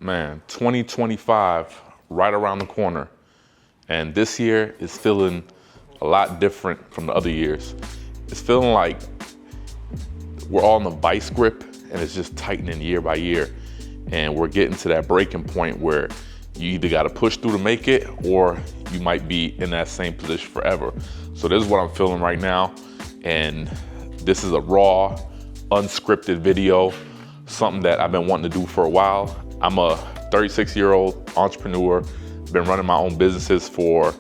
Man, 2025 right around the corner. And this year is feeling a lot different from the other years. It's feeling like we're all in a vice grip and it's just tightening year by year. And we're getting to that breaking point where you either got to push through to make it or you might be in that same position forever. So this is what I'm feeling right now. And this is a raw, unscripted video, something that I've been wanting to do for a while. I'm a 36-year-old entrepreneur, been running my own businesses for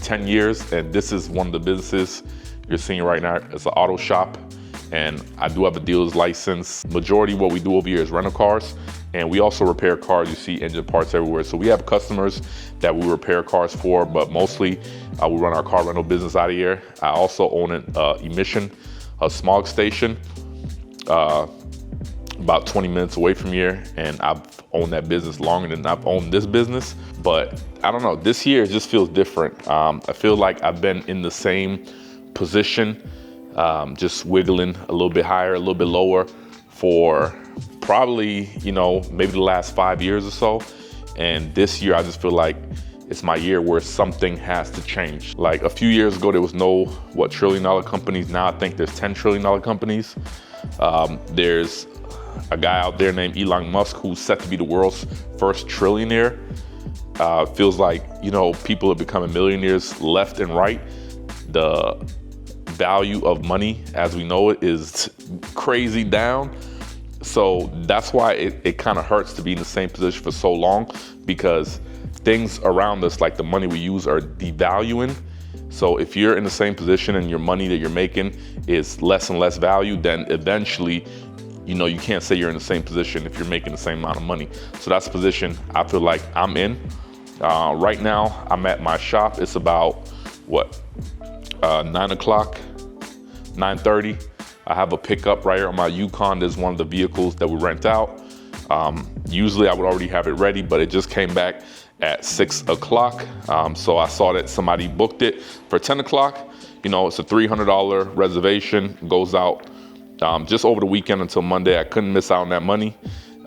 10 years, and this is one of the businesses you're seeing right now. It's an auto shop, and I do have a dealer's license. Majority of what we do over here is rental cars, and we also repair cars. You see engine parts everywhere. So we have customers that we repair cars for, but mostly we run our car rental business out of here. I also own an a smog station, about 20 minutes away from here, and I've owned that business longer than I've owned this business. But I don't know, this year it just feels different. I feel like I've been in the same position, just wiggling a little bit higher, a little bit lower for probably, maybe the last 5 years or so. And this year I just feel like it's my year where something has to change. Like a few years ago, there was no, $1 trillion companies. Now I think there's $10 trillion companies. There's a guy out there named Elon Musk who's set to be the world's first trillionaire. Feels like, people are becoming millionaires left and right. The value of money as we know it is crazy down. So that's why it kind of hurts to be in the same position for so long, because things around us, like the money we use, are devaluing. So if you're in the same position and your money that you're making is less and less value, then eventually, you can't say you're in the same position if you're making the same amount of money. So that's the position I feel like I'm in. Right now, I'm at my shop. It's about, 9 o'clock, 9:30. I have a pickup right here on my Yukon. There's one of the vehicles that we rent out. Usually I would already have it ready, but it just came back at 6 o'clock. So I saw that somebody booked it for 10 o'clock. It's a $300 reservation, goes out just over the weekend until Monday. I couldn't miss out on that money.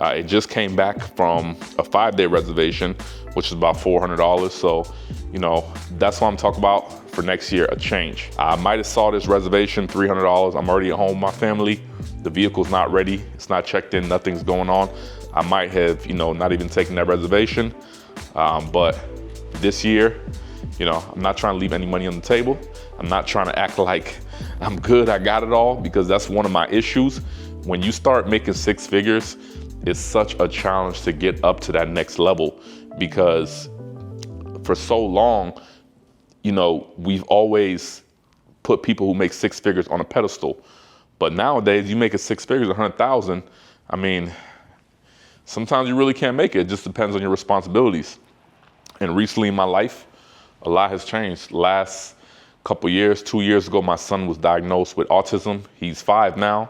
It just came back from a 5-day reservation, which is about $400. So, that's what I'm talking about for next year, a change. I might have saw this reservation, $300. I'm already at home with my family. The vehicle's not ready. It's not checked in. Nothing's going on. I might have, not even taken that reservation. But this year, I'm not trying to leave any money on the table. I'm not trying to act like I'm good, I got it all, because that's one of my issues. When you start making 6 figures, it's such a challenge to get up to that next level, because for so long, we've always put people who make 6 figures on a pedestal. But nowadays, you make 6 figures, 100,000. I mean, sometimes you really can't make it. It just depends on your responsibilities. And recently in my life, a lot has changed. Last couple years, 2 years ago, my son was diagnosed with autism. He's 5 now.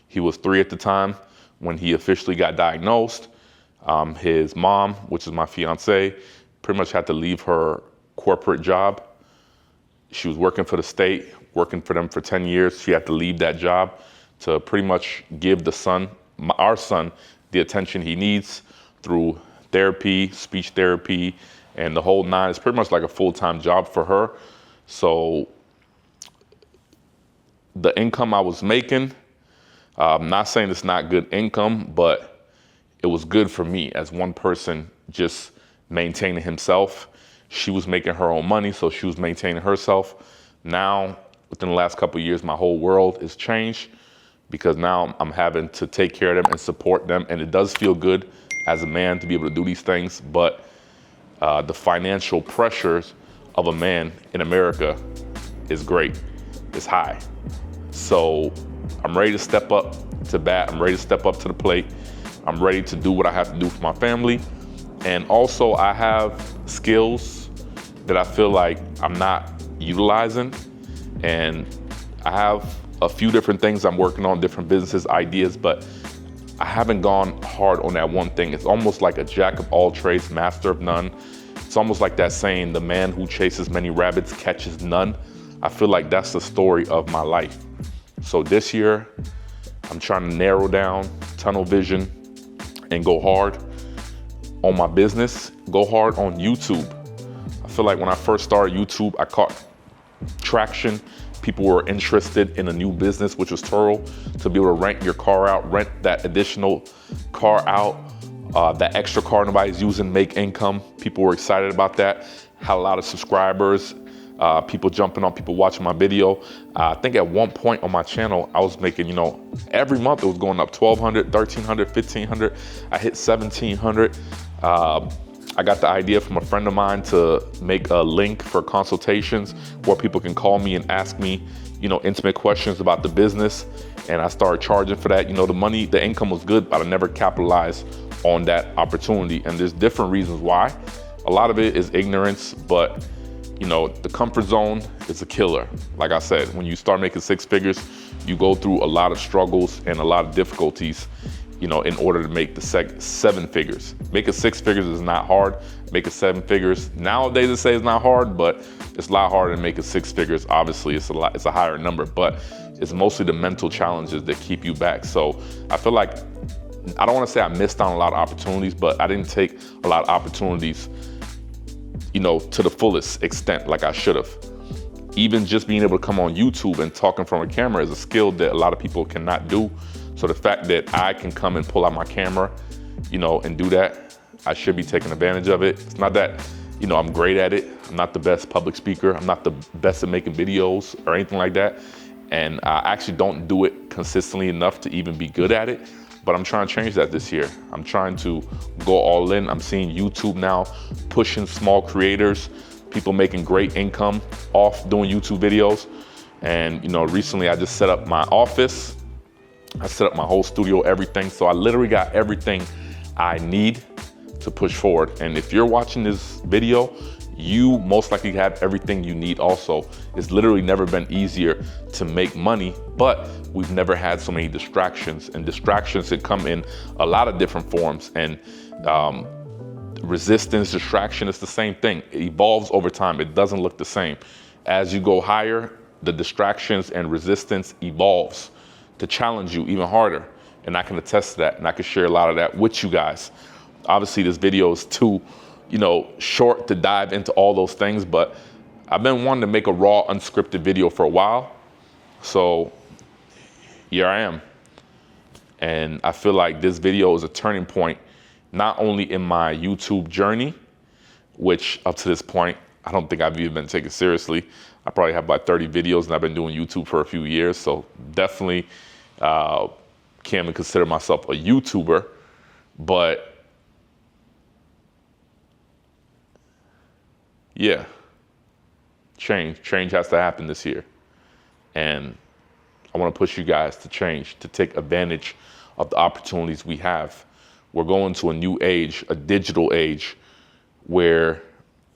He was 3 at the time when he officially got diagnosed. His mom, which is my fiance, pretty much had to leave her corporate job. She was working for the state, working for them for 10 years. She had to leave that job to pretty much give our son, the attention he needs through therapy, speech therapy, and the whole 9. It's pretty much like a full-time job for her. So the income I was making, I'm not saying it's not good income, but it was good for me as one person just maintaining himself. She was making her own money, so she was maintaining herself. Now, within the last couple of years, my whole world has changed, because now I'm having to take care of them and support them. And it does feel good as a man to be able to do these things, but the financial pressures of a man in America is great. It's high. So I'm ready to step up to bat. I'm ready to step up to the plate. I'm ready to do what I have to do for my family. And also I have skills that I feel like I'm not utilizing. And I have a few different things I'm working on, different businesses, ideas, but I haven't gone hard on that one thing. It's almost like a jack of all trades, master of none. It's almost like that saying, the man who chases many rabbits catches none. I feel like that's the story of my life. So this year, I'm trying to narrow down, tunnel vision, and go hard. on my business, go hard on YouTube. I feel like when I first started YouTube, I caught traction. People were interested in a new business, which was Turo, to be able to rent your car out, rent that additional car out, that extra car nobody's using, make income. People were excited about that. Had a lot of subscribers, people jumping on, people watching my video. I think at one point on my channel, I was making, every month it was going up 1,200, 1,300, 1,500. I hit 1,700. I got the idea from a friend of mine to make a link for consultations where people can call me and ask me, intimate questions about the business. And I started charging for that. The income was good, but I never capitalized on that opportunity. And there's different reasons why. A lot of it is ignorance, but the comfort zone is a killer. Like I said, when you start making six figures, you go through a lot of struggles and a lot of difficulties in order to make the seven figures. Making six figures is not hard. Making seven figures, nowadays they say it's not hard, but it's a lot harder than making six figures. Obviously, it's a higher number, but it's mostly the mental challenges that keep you back. So I feel like, I don't want to say I missed on a lot of opportunities, but I didn't take a lot of opportunities, to the fullest extent like I should have. Even just being able to come on YouTube and talking from a camera is a skill that a lot of people cannot do. So the fact that I can come and pull out my camera, and do that, I should be taking advantage of it. It's not that, I'm great at it. I'm not the best public speaker. I'm not the best at making videos or anything like that. And I actually don't do it consistently enough to even be good at it. But I'm trying to change that this year. I'm trying to go all in. I'm seeing YouTube now pushing small creators, people making great income off doing YouTube videos. And, recently I just set up my office. I set up my whole studio, everything. So I literally got everything I need to push forward. And if you're watching this video, you most likely have everything you need also. It's literally never been easier to make money, but we've never had so many distractions, and distractions that come in a lot of different forms. And resistance, distraction, it's the same thing. It evolves over time. It doesn't look the same. As you go higher, the distractions and resistance evolves to challenge you even harder. And I can attest to that, and I can share a lot of that with you guys. Obviously, this video is too, short to dive into all those things, but I've been wanting to make a raw, unscripted video for a while. So here I am. And I feel like this video is a turning point, not only in my YouTube journey, which up to this point, I don't think I've even been taken seriously. I probably have about 30 videos, and I've been doing YouTube for a few years. So definitely can't even consider myself a YouTuber, but yeah, change has to happen this year. And I want to push you guys to change, to take advantage of the opportunities we have. We're going to a new age, a digital age, where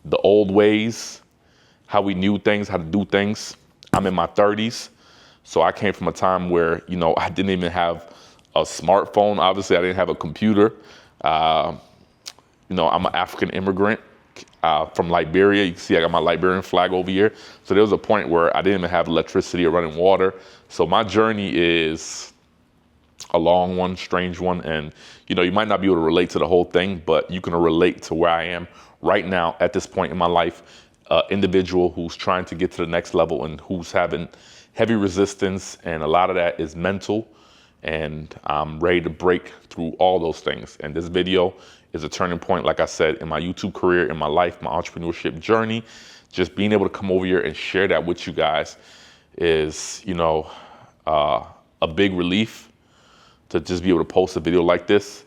the old ways, how we knew things, how to do things. I'm in my 30s, so I came from a time where, I didn't even have a smartphone. Obviously, I didn't have a computer. I'm an African immigrant from Liberia. You can see I got my Liberian flag over here. So there was a point where I didn't even have electricity or running water. So my journey is a long one, strange one. And, you might not be able to relate to the whole thing, but you can relate to where I am right now at this point in my life. Individual who's trying to get to the next level and who's having heavy resistance. And a lot of that is mental. And I'm ready to break through all those things. And this video is a turning point, like I said, in my YouTube career, in my life, my entrepreneurship journey. Just being able to come over here and share that with you guys is, a big relief to just be able to post a video like this,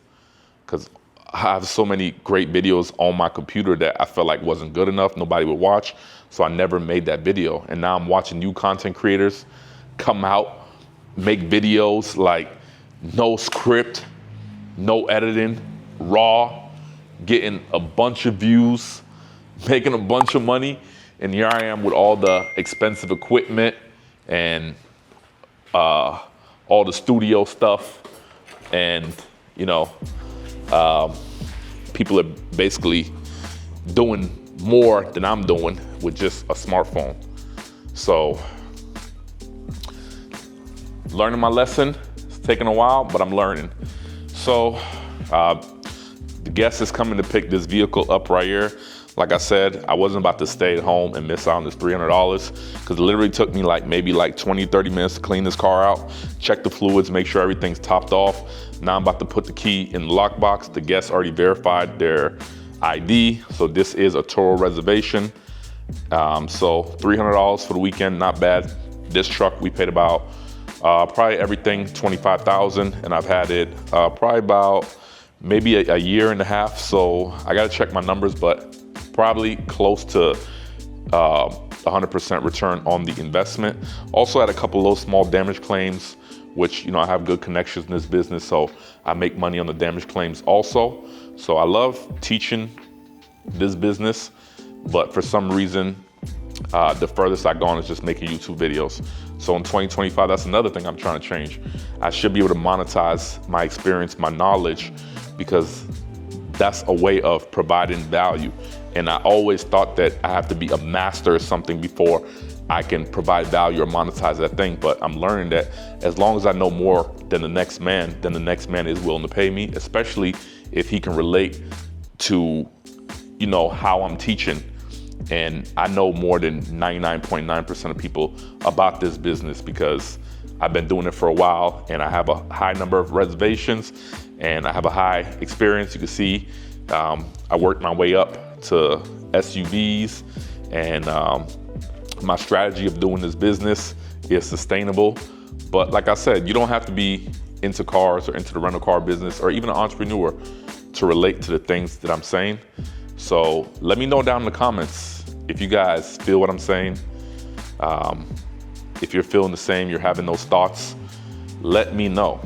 because I have so many great videos on my computer that I felt like wasn't good enough. Nobody would watch. So I never made that video. And now I'm watching new content creators come out, make videos like no script, no editing, raw, getting a bunch of views, making a bunch of money. And here I am with all the expensive equipment and all the studio stuff. And, people are basically doing more than I'm doing with just a smartphone. So learning my lesson, it's taken a while, but I'm learning. So The guest is coming to pick this vehicle up right here. Like I said, I wasn't about to stay at home and miss out on this $300 because it literally took me maybe 20, 30 minutes to clean this car out, check the fluids, make sure everything's topped off. Now I'm about to put the key in the lockbox. The guest already verified their ID, so this is a Toro reservation. So $300 for the weekend, not bad. This truck we paid about probably everything $25,000, and I've had it probably about maybe a year and a half. So I got to check my numbers, but probably close to 100% return on the investment. Also had a couple of those small damage claims, which, I have good connections in this business, so I make money on the damage claims also. So I love teaching this business, but for some reason, the furthest I've gone is just making YouTube videos. So in 2025, that's another thing I'm trying to change. I should be able to monetize my experience, my knowledge, because that's a way of providing value. And I always thought that I have to be a master of something before I can provide value or monetize that thing. But I'm learning that as long as I know more than the next man, then the next man is willing to pay me, especially if he can relate to, how I'm teaching. And I know more than 99.9% of people about this business because I've been doing it for a while and I have a high number of reservations and I have a high experience. You can see I worked my way up to SUVs, and my strategy of doing this business is sustainable. But like I said, you don't have to be into cars or into the rental car business or even an entrepreneur to relate to the things that I'm saying. So let me know down in the comments if you guys feel what I'm saying. If you're feeling the same, you're having those thoughts, let me know.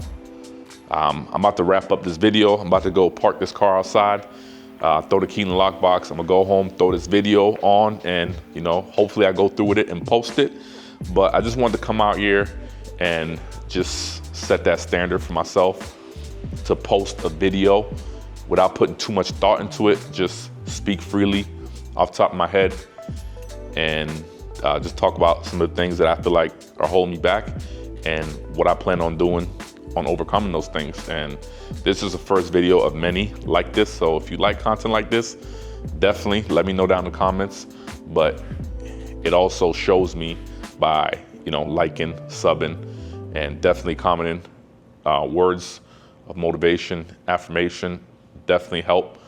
I'm about to wrap up this video. I'm about to go park this car outside, throw the key in the lockbox. I'm gonna go home, throw this video on, and hopefully I go through with it and post it. But I just wanted to come out here and just set that standard for myself to post a video without putting too much thought into it. Just speak freely off the top of my head and just talk about some of the things that I feel like are holding me back and what I plan on doing on overcoming those things. And this is the first video of many like this. So if you like content like this, definitely let me know down in the comments. But it also shows me by, liking, subbing, and definitely commenting. Words of motivation, affirmation definitely help.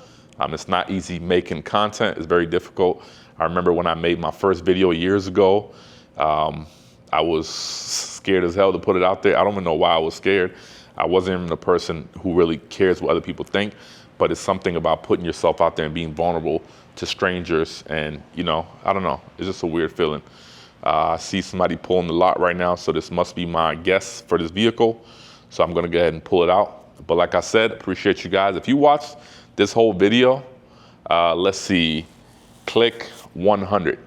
It's not easy making content. It's very difficult. I remember when I made my first video years ago, I was scared as hell to put it out there. I don't even know why I was scared. I wasn't even a person who really cares what other people think, but it's something about putting yourself out there and being vulnerable to strangers. And, I don't know, it's just a weird feeling. I see somebody pulling the lot right now, so this must be my guest for this vehicle. So I'm gonna go ahead and pull it out. But like I said, appreciate you guys. If you watched this whole video, let's see, click 100.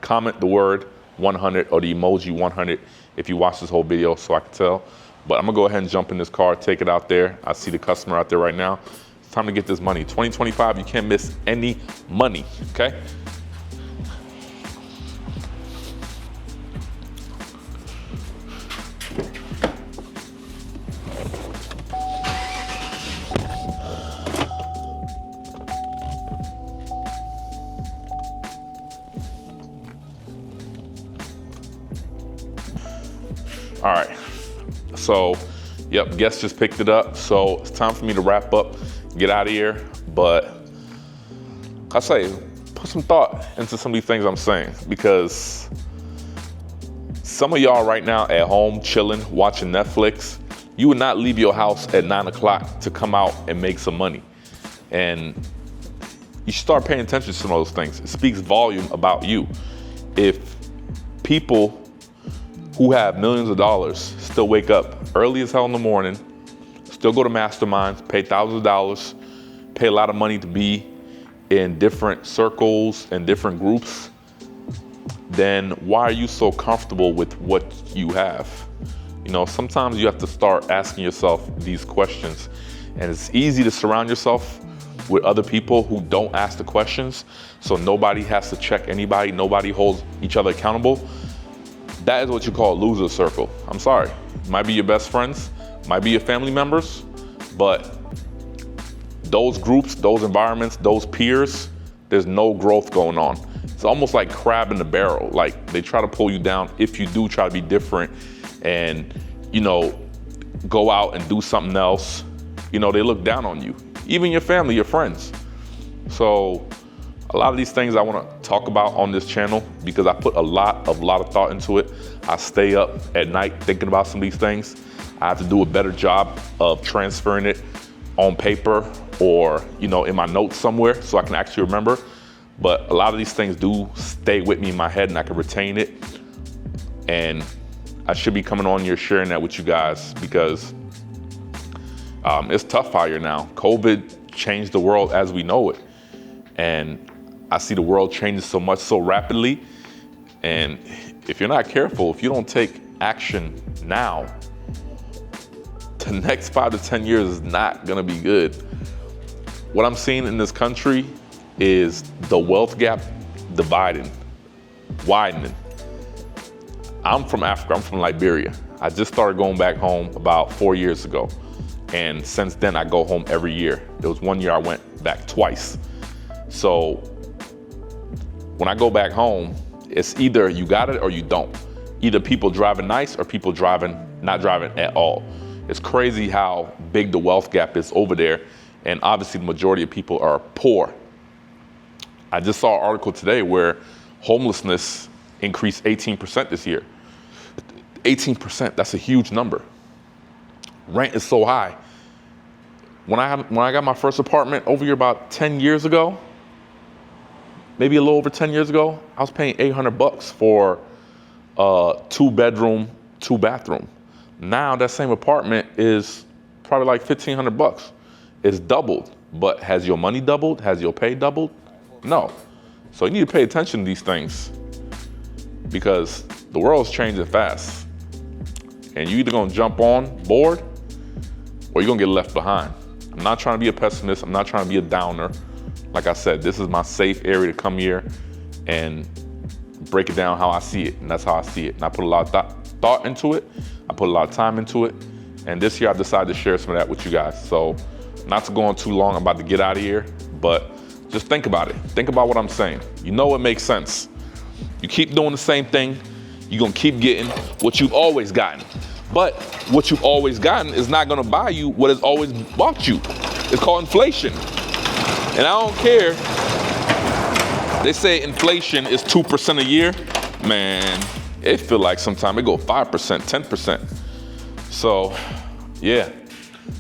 Comment the word 100 or the emoji 100 if you watch this whole video so I can tell. But I'm gonna go ahead and jump in this car, take it out there. I see the customer out there right now. It's time to get this money. 2025, you can't miss any money, okay? All right, so, yep, guest just picked it up. So it's time for me to wrap up, get out of here. But I say, put some thought into some of these things I'm saying, because some of y'all right now at home, chilling, watching Netflix, you would not leave your house at 9 o'clock to come out and make some money. And you should start paying attention to some of those things. It speaks volume about you. If people who have millions of dollars still wake up early as hell in the morning, still go to masterminds, pay thousands of dollars, pay a lot of money to be in different circles and different groups, then why are you so comfortable with what you have? Sometimes you have to start asking yourself these questions. And it's easy to surround yourself with other people who don't ask the questions, so nobody has to check anybody, nobody holds each other accountable. That is what you call a loser circle. I'm sorry. Might be your best friends, might be your family members, but those groups, those environments, those peers, there's no growth going on. It's almost like crab in the barrel. Like they try to pull you down if you do try to be different and, you know, go out and do something else. You know, they look down on you, even your family, your friends. So a lot of these things I want to talk about on this channel because I put a lot of thought into it. I stay up at night thinking about some of these things. I have to do a better job of transferring it on paper or, you know, in my notes somewhere so I can actually remember. But a lot of these things do stay with me in my head and I can retain it. And I should be coming on here sharing that with you guys because it's tough out here now. COVID changed the world as we know it. And I see the world changing so much, so rapidly. And if you're not careful, if you don't take action now, the next 5 to 10 years is not gonna be good. What I'm seeing in this country is the wealth gap widening. I'm from Africa, I'm from Liberia. I just started going back home about 4 years ago. And since then I go home every year. There was 1 year I went back twice. So when I go back home, it's either you got it or you don't. Either people driving nice or people not driving at all. It's crazy how big the wealth gap is over there. And obviously the majority of people are poor. I just saw an article today where homelessness increased 18% this year. 18%, that's a huge number. Rent is so high. When I got my first apartment over here about 10 years ago, maybe a little over 10 years ago, I was paying $800 for a 2-bedroom, 2-bathroom. Now that same apartment is probably like $1,500. It's doubled, but has your money doubled? Has your pay doubled? No. So you need to pay attention to these things because the world's changing fast. And you're either gonna jump on board or you're gonna get left behind. I'm not trying to be a pessimist. I'm not trying to be a downer. Like I said, this is my safe area to come here and break it down how I see it. And that's how I see it. And I put a lot of thought into it. I put a lot of time into it. And this year I decided to share some of that with you guys. So not to go on too long, I'm about to get out of here, but just think about it. Think about what I'm saying. You know it makes sense. You keep doing the same thing, you're gonna keep getting what you've always gotten. But what you've always gotten is not gonna buy you what has always bought you. It's called inflation. And I don't care. They say inflation is 2% a year. Man, it feel like sometimes it go 5%, 10%. So, yeah,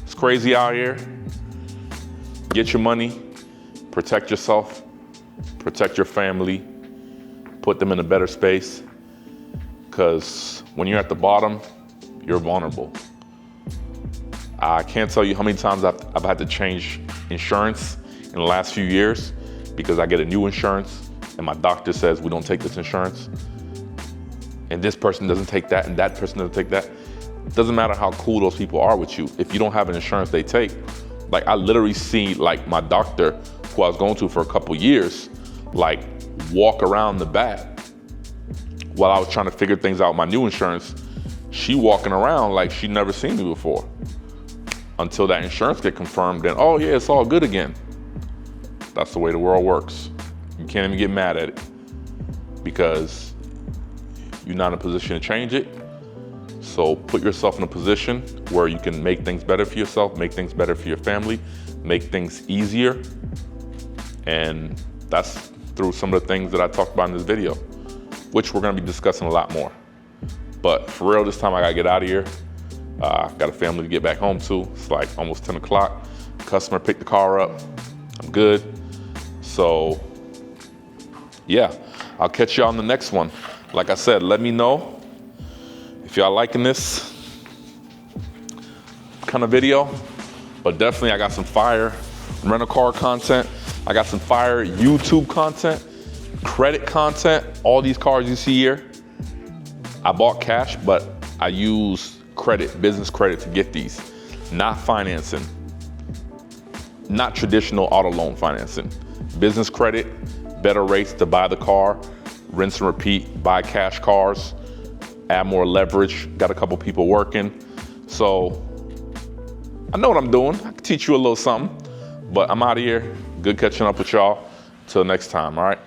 it's crazy out here. Get your money, protect yourself, protect your family, put them in a better space. Because when you're at the bottom, you're vulnerable. I can't tell you how many times I've had to change insurance in the last few years because I get a new insurance and my doctor says we don't take this insurance. And this person doesn't take that and that person doesn't take that. It doesn't matter how cool those people are with you. If you don't have an insurance they take, like I literally see like my doctor who I was going to for a couple years, like walk around the back while I was trying to figure things out with my new insurance. She walking around like she'd never seen me before. Until that insurance get confirmed, then, oh yeah, it's all good again. That's the way the world works. You can't even get mad at it because you're not in a position to change it. So put yourself in a position where you can make things better for yourself, make things better for your family, make things easier. And that's through some of the things that I talked about in this video, which we're gonna be discussing a lot more. But for real, this time I gotta get out of here. Got a family to get back home to. It's like almost 10 o'clock. Customer picked the car up. I'm good. So yeah, I'll catch y'all on the next one. Like I said, let me know if y'all liking this kind of video. But definitely I got some fire rental car content. I got some fire YouTube content, credit content. All these cars you see here, I bought cash, but I use credit, business credit to get these. Not financing, not traditional auto loan financing. Business credit, better rates to buy the car, rinse and repeat, buy cash cars, add more leverage, got a couple people working. So I know what I'm doing. I can teach you a little something. But I'm out of here. Good catching up with y'all. Till next time, all right?